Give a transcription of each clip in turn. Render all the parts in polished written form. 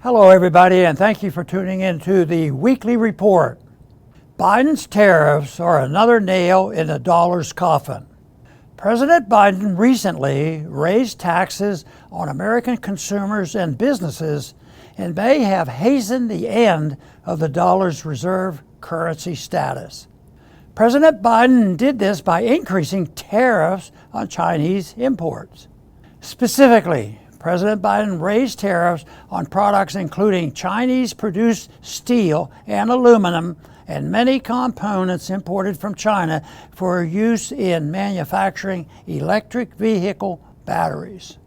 Hello everybody, and thank you for tuning in to the weekly report. Biden's tariffs are another nail in the dollar's coffin. President Biden recently raised taxes on American consumers and businesses and may have hastened the end of the dollar's reserve currency status. President Biden did this by increasing tariffs on Chinese imports. Specifically, President Biden raised tariffs on products including Chinese-produced steel and aluminum and many components imported from China for use in manufacturing electric vehicle batteries.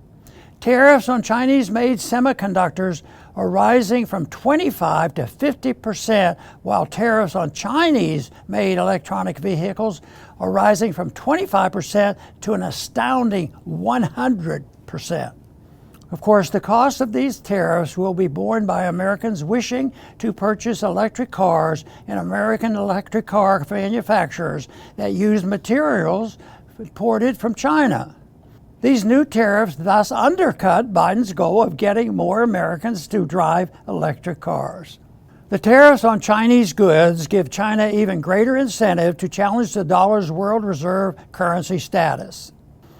Tariffs on Chinese-made semiconductors are rising from 25% to 50%, while tariffs on Chinese-made electronic vehicles are rising from 25% to an astounding 100%. Of course, the cost of these tariffs will be borne by Americans wishing to purchase electric cars and American electric car manufacturers that use materials imported from China. These new tariffs thus undercut Biden's goal of getting more Americans to drive electric cars. The tariffs on Chinese goods give China even greater incentive to challenge the dollar's world reserve currency status.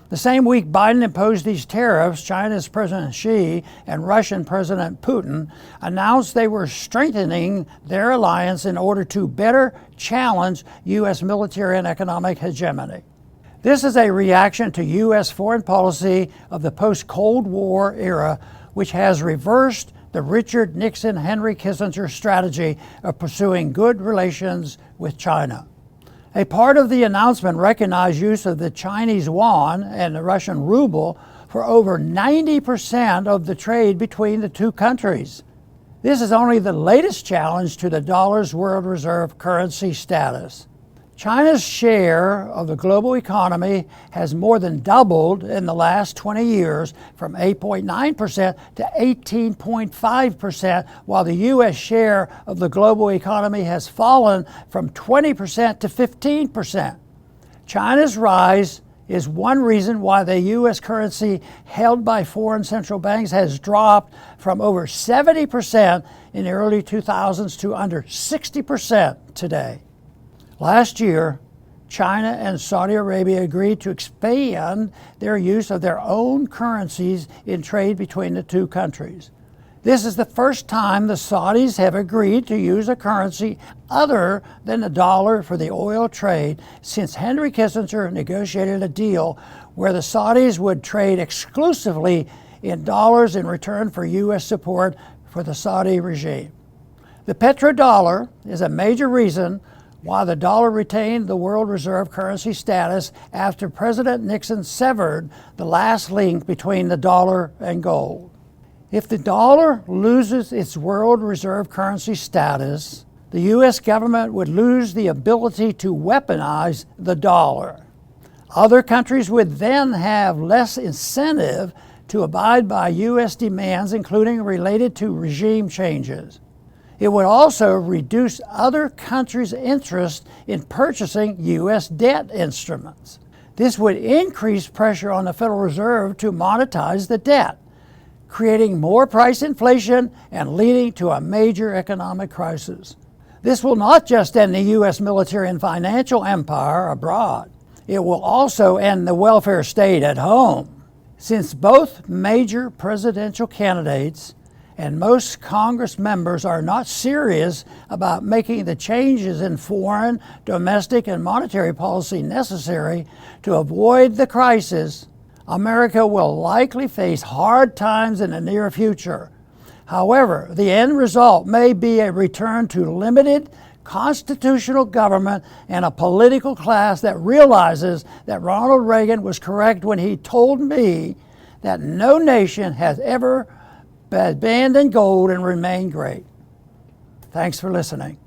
The same week Biden imposed these tariffs, China's President Xi and Russian President Putin announced they were strengthening their alliance in order to better challenge U.S. military and economic hegemony. This is a reaction to U.S. foreign policy of the post-Cold War era, which has reversed the Richard Nixon-Henry Kissinger strategy of pursuing good relations with China. A part of the announcement recognized use of the Chinese yuan and the Russian ruble for over 90% of the trade between the two countries. This is only the latest challenge to the dollar's world reserve currency status. China's share of the global economy has more than doubled in the last 20 years from 8.9% to 18.5%, while the U.S. share of the global economy has fallen from 20% to 15%. China's rise is one reason why the U.S. currency held by foreign central banks has dropped from over 70% in the early 2000s to under 60% today. Last year, China and Saudi Arabia agreed to expand their use of their own currencies in trade between the two countries. This is the first time the Saudis have agreed to use a currency other than the dollar for the oil trade since Henry Kissinger negotiated a deal where the Saudis would trade exclusively in dollars in return for U.S. support for the Saudi regime. The petrodollar is a major reason why the dollar retained the world reserve currency status after President Nixon severed the last link between the dollar and gold. If the dollar loses its world reserve currency status, the U.S. government would lose the ability to weaponize the dollar. Other countries would then have less incentive to abide by U.S. demands, including related to regime changes. It would also reduce other countries' interest in purchasing U.S. debt instruments. This would increase pressure on the Federal Reserve to monetize the debt, creating more price inflation and leading to a major economic crisis. This will not just end the U.S. military and financial empire abroad. It will also end the welfare state at home. Since both major presidential candidates and most Congress members are not serious about making the changes in foreign, domestic, and monetary policy necessary to avoid the crisis, America will likely face hard times in the near future. However, the end result may be a return to limited constitutional government and a political class that realizes that Ronald Reagan was correct when he told me that no nation has ever abandoned gold and remained great. Thanks for listening.